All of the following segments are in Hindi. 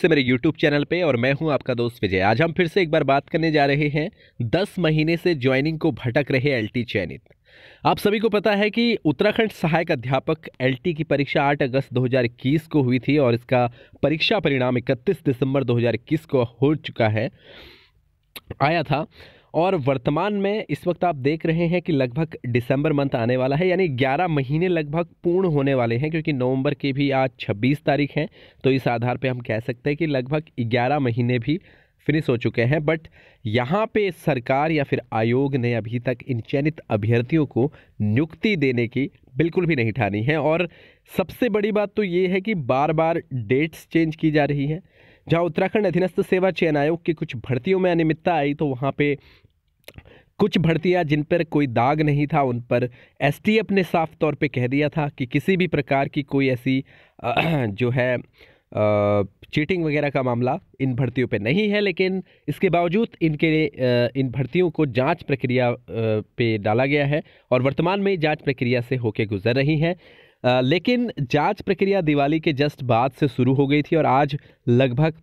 से मेरे YouTube चैनल पे और मैं हूं आपका दोस्त विजय। आज हम फिर से एक बार बात करने जा रहे हैं 10 महीने से ज्वाइनिंग को भटक रहे एलटी चयनित। आप सभी को पता है कि उत्तराखंड सहायक अध्यापक एलटी की परीक्षा 8 अगस्त 2021 को हुई थी और इसका परीक्षा परिणाम 31 दिसंबर 2021 को हो चुका है आया था। और वर्तमान में इस वक्त आप देख रहे हैं कि लगभग दिसंबर मंथ आने वाला है, यानी 11 महीने लगभग पूर्ण होने वाले हैं, क्योंकि नवंबर की भी आज 26 तारीख है। तो इस आधार पे हम कह सकते हैं कि लगभग 11 महीने भी फिनिश हो चुके हैं। बट यहाँ पे सरकार या फिर आयोग ने अभी तक इन चयनित अभ्यर्थियों को नियुक्ति देने की बिल्कुल भी नहीं ठानी है। और सबसे बड़ी बात तो ये है कि बार बार डेट्स चेंज की जा रही हैं। जहाँ उत्तराखंड अधीनस्थ सेवा चयन आयोग की कुछ भर्तियों में अनियमितता आई, तो वहाँ पे कुछ भर्तियां जिन पर कोई दाग नहीं था उन पर एसटीएफ ने साफ तौर पे कह दिया था कि किसी भी प्रकार की कोई ऐसी जो है चीटिंग वगैरह का मामला इन भर्तियों पे नहीं है। लेकिन इसके बावजूद इन भर्तियों को जांच प्रक्रिया पे डाला गया है और वर्तमान में जांच प्रक्रिया से होके गुजर रही हैं। लेकिन जांच प्रक्रिया दिवाली के जस्ट बाद से शुरू हो गई थी और आज लगभग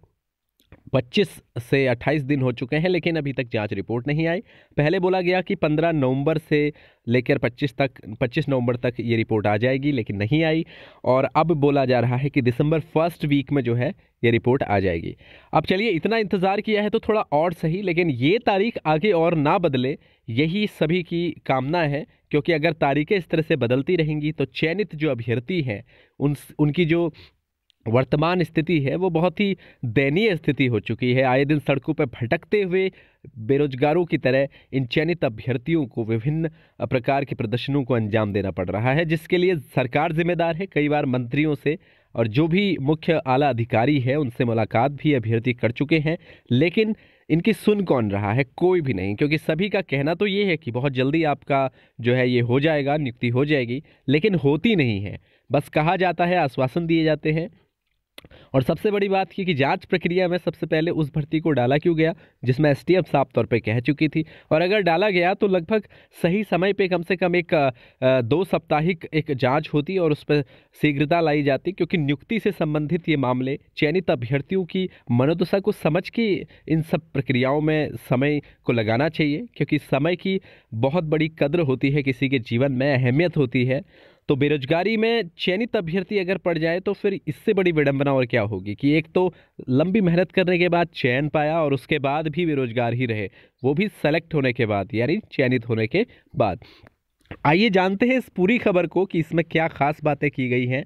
25 से 28 दिन हो चुके हैं, लेकिन अभी तक जांच रिपोर्ट नहीं आई। पहले बोला गया कि 15 नवंबर से लेकर 25 नवंबर तक ये रिपोर्ट आ जाएगी, लेकिन नहीं आई। और अब बोला जा रहा है कि दिसंबर फर्स्ट वीक में जो है ये रिपोर्ट आ जाएगी। अब चलिए, इतना इंतज़ार किया है तो थोड़ा और सही, लेकिन ये तारीख आगे और ना बदले, यही सभी की कामना है। क्योंकि अगर तारीखें इस तरह से बदलती रहेंगी तो चयनित जो अभ्यर्थी हैं उनकी जो वर्तमान स्थिति है वो बहुत ही दयनीय स्थिति हो चुकी है। आए दिन सड़कों पर भटकते हुए बेरोजगारों की तरह इन चयनित अभ्यर्थियों को विभिन्न प्रकार के प्रदर्शनों को अंजाम देना पड़ रहा है, जिसके लिए सरकार जिम्मेदार है। कई बार मंत्रियों से और जो भी मुख्य आला अधिकारी है उनसे मुलाकात भी अभ्यर्थी कर चुके हैं, लेकिन इनकी सुन कौन रहा है? कोई भी नहीं। क्योंकि सभी का कहना तो ये है कि बहुत जल्दी आपका जो है ये हो जाएगा, नियुक्ति हो जाएगी, लेकिन होती नहीं है। बस कहा जाता है, आश्वासन दिए जाते हैं। और सबसे बड़ी बात की कि जांच प्रक्रिया में सबसे पहले उस भर्ती को डाला क्यों गया जिसमें एसटीएफ साफ तौर पे कह चुकी थी। और अगर डाला गया तो लगभग सही समय पे कम से कम एक 2 साप्ताहिक एक जांच होती और उस पर शीघ्रता लाई जाती, क्योंकि नियुक्ति से संबंधित ये मामले चयनित अभ्यर्थियों की मनोदशा को समझ के इन सब प्रक्रियाओं में समय को लगाना चाहिए। क्योंकि समय की बहुत बड़ी कद्र होती है, किसी के जीवन में अहमियत होती है। तो बेरोजगारी में चयनित अभ्यर्थी अगर पड़ जाए तो फिर इससे बड़ी विडंबना और क्या होगी कि एक तो लंबी मेहनत करने के बाद चयन पाया और उसके बाद भी बेरोजगार ही रहे, वो भी सेलेक्ट होने के बाद, यानी चयनित होने के बाद। आइए जानते हैं इस पूरी खबर को कि इसमें क्या खास बातें की गई हैं।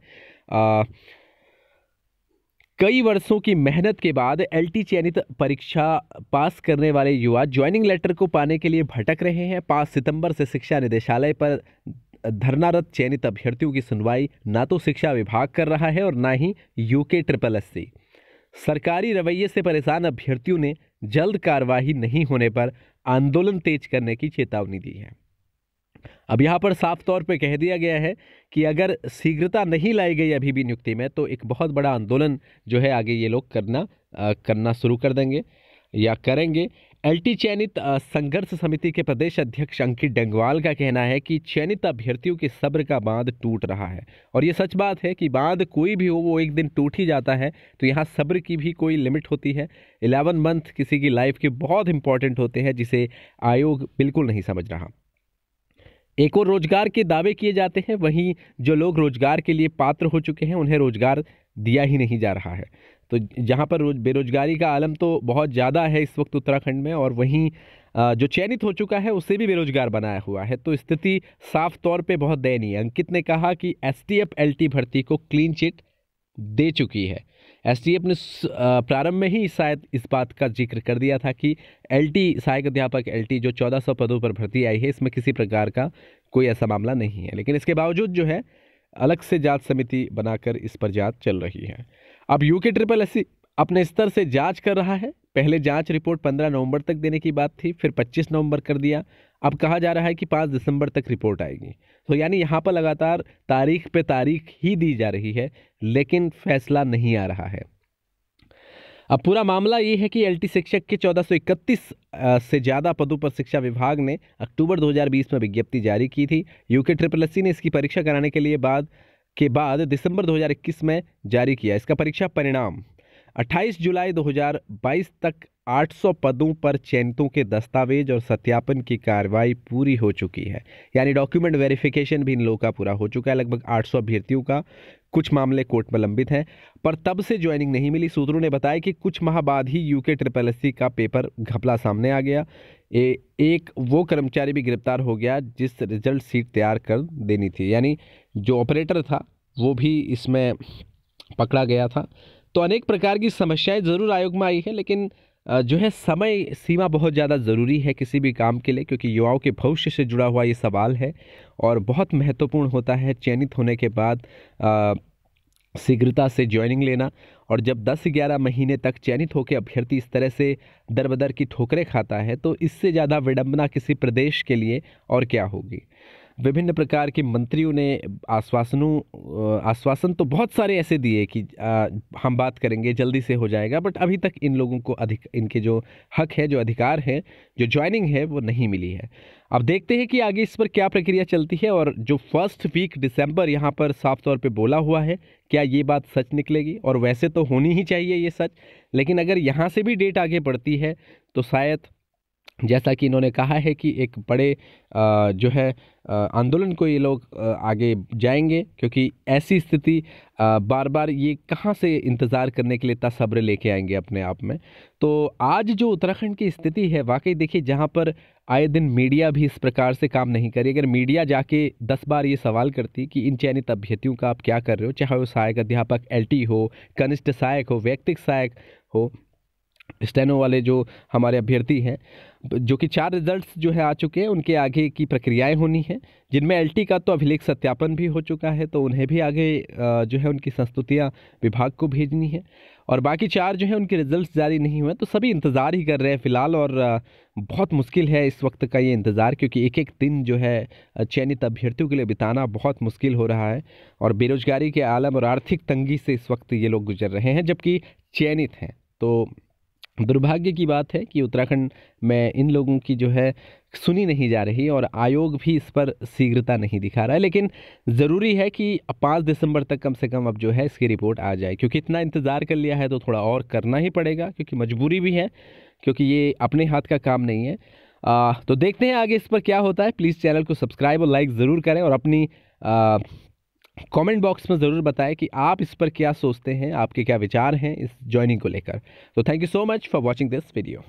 कई वर्षों की मेहनत के बाद एलटी चयनित परीक्षा पास करने वाले युवा ज्वाइनिंग लेटर को पाने के लिए भटक रहे हैं। 5 सितंबर से शिक्षा निदेशालय पर धरनारत चयनित अभ्यर्थियों की सुनवाई ना तो शिक्षा विभाग कर रहा है और ना ही UKSSC। सरकारी रवैये से परेशान अभ्यर्थियों ने जल्द कार्रवाई नहीं होने पर आंदोलन तेज करने की चेतावनी दी है। अब यहाँ पर साफ तौर पे कह दिया गया है कि अगर शीघ्रता नहीं लाई गई अभी भी नियुक्ति में, तो एक बहुत बड़ा आंदोलन जो है आगे ये लोग करना शुरू कर देंगे या करेंगे। एलटी चयनित संघर्ष समिति के प्रदेश अध्यक्ष अंकित डंगवाल का कहना है कि चयनित अभ्यर्थियों के सब्र का बांध टूट रहा है। और ये सच बात है कि बांध कोई भी हो वो एक दिन टूट ही जाता है। तो यहाँ सब्र की भी कोई लिमिट होती है। 11 मंथ किसी की लाइफ के बहुत इंपॉर्टेंट होते हैं, जिसे आयोग बिल्कुल नहीं समझ रहा। एक और रोजगार के दावे किए जाते हैं, वहीं जो लोग रोजगार के लिए पात्र हो चुके हैं उन्हें रोजगार दिया ही नहीं जा रहा है। तो जहां पर बेरोजगारी का आलम तो बहुत ज़्यादा है इस वक्त उत्तराखंड में, और वहीं जो चयनित हो चुका है उसे भी बेरोजगार बनाया हुआ है। तो स्थिति साफ तौर पे बहुत दयनीय है। अंकित ने कहा कि एसटीएफ एलटी भर्ती को क्लीन चिट दे चुकी है। एसटीएफ ने प्रारंभ में ही शायद इस बात का जिक्र कर दिया था कि एलटी सहायक अध्यापक एलटी जो 1400 पदों पर भर्ती आई है, इसमें किसी प्रकार का कोई ऐसा मामला नहीं है। लेकिन इसके बावजूद जो है अलग से जांच समिति बनाकर इस पर जांच चल रही है। अब UKSSC अपने स्तर से जांच कर रहा है। पहले जांच रिपोर्ट 15 नवंबर तक देने की बात थी, फिर 25 नवंबर कर दिया। अब कहा जा रहा है कि 5 दिसंबर तक रिपोर्ट आएगी। तो यानी यहाँ पर लगातार तारीख पे तारीख ही दी जा रही है, लेकिन फैसला नहीं आ रहा है। अब पूरा मामला ये है कि एलटी शिक्षक के 1431 से ज़्यादा पदों पर शिक्षा विभाग ने अक्टूबर 2020 में विज्ञप्ति जारी की थी। UKSSC ने इसकी परीक्षा कराने के बाद दिसंबर 2021 में जारी किया इसका परीक्षा परिणाम। 28 जुलाई 2022 तक 800 पदों पर चयनितों के दस्तावेज और सत्यापन की कार्रवाई पूरी हो चुकी है। यानी डॉक्यूमेंट वेरिफिकेशन भी इन लोगों का पूरा हो चुका है, लगभग 800 अभ्यर्थियों का। कुछ मामले कोर्ट में लंबित हैं, पर तब से ज्वाइनिंग नहीं मिली। सूत्रों ने बताया कि कुछ माह बाद ही यूके SSSC का पेपर घपला सामने आ गया। एक वो कर्मचारी भी गिरफ्तार हो गया जिस रिजल्ट शीट तैयार कर देनी थी, यानी जो ऑपरेटर था वो भी इसमें पकड़ा गया था। तो अनेक प्रकार की समस्याएं ज़रूर आयोग में आई है, लेकिन जो है समय सीमा बहुत ज़्यादा ज़रूरी है किसी भी काम के लिए, क्योंकि युवाओं के भविष्य से जुड़ा हुआ ये सवाल है और बहुत महत्वपूर्ण होता है चयनित होने के बाद शीघ्रता से ज्वाइनिंग लेना। और जब 10-11 महीने तक चयनित होकर अभ्यर्थी इस तरह से दर-बदर की ठोकरें खाता है, तो इससे ज़्यादा विडंबना किसी प्रदेश के लिए और क्या होगी। विभिन्न प्रकार के मंत्रियों ने आश्वासन तो बहुत सारे ऐसे दिए कि हम बात करेंगे, जल्दी से हो जाएगा, बट अभी तक इन लोगों को इनके जो हक है, जो अधिकार है, जो ज्वाइनिंग है, वो नहीं मिली है। अब देखते हैं कि आगे इस पर क्या प्रक्रिया चलती है। और जो फर्स्ट वीक दिसंबर यहाँ पर साफ तौर पे बोला हुआ है, क्या ये बात सच निकलेगी? और वैसे तो होनी ही चाहिए ये सच, लेकिन अगर यहाँ से भी डेट आगे बढ़ती है तो शायद, जैसा कि इन्होंने कहा है कि एक बड़े जो है आंदोलन को ये लोग आगे जाएंगे, क्योंकि ऐसी स्थिति बार बार ये कहाँ से इंतज़ार करने के लिए इतना सब्र लेके आएंगे अपने आप में। तो आज जो उत्तराखंड की स्थिति है, वाकई देखिए, जहाँ पर आए दिन मीडिया भी इस प्रकार से काम नहीं करी। अगर मीडिया जाके 10 बार ये सवाल करती कि इन चयनित अभ्यर्थियों का आप क्या कर रहे हो, चाहे वो सहायक अध्यापक LT हो, कनिष्ठ सहायक हो, वैयक्तिक सहायक हो, स्टेनो वाले जो हमारे अभ्यर्थी हैं, जो कि 4 रिजल्ट्स जो है आ चुके हैं, उनके आगे की प्रक्रियाएं होनी है, जिनमें LT का तो अभिलेख सत्यापन भी हो चुका है, तो उन्हें भी आगे जो है उनकी संस्तुतियां विभाग को भेजनी है। और बाकी 4 जो है उनके रिजल्ट्स जारी नहीं हुए, तो सभी इंतज़ार ही कर रहे हैं फ़िलहाल। और बहुत मुश्किल है इस वक्त का ये इंतज़ार, क्योंकि एक एक दिन जो है चयनित अभ्यर्थियों के लिए बिताना बहुत मुश्किल हो रहा है। और बेरोजगारी के आलम और आर्थिक तंगी से इस वक्त ये लोग गुजर रहे हैं, जबकि चयनित हैं। तो दुर्भाग्य की बात है कि उत्तराखंड में इन लोगों की जो है सुनी नहीं जा रही, और आयोग भी इस पर शीघ्रता नहीं दिखा रहा है। लेकिन ज़रूरी है कि 5 दिसंबर तक कम से कम अब जो है इसकी रिपोर्ट आ जाए, क्योंकि इतना इंतज़ार कर लिया है तो थोड़ा और करना ही पड़ेगा, क्योंकि मजबूरी भी है, क्योंकि ये अपने हाथ का काम नहीं है। तो देखते हैं आगे इस पर क्या होता है। प्लीज़ चैनल को सब्सक्राइब और लाइक ज़रूर करें, और अपनी कमेंट बॉक्स में ज़रूर बताएं कि आप इस पर क्या सोचते हैं, आपके क्या विचार हैं इस ज्वाइनिंग को लेकर। तो thank you so much for watching this video.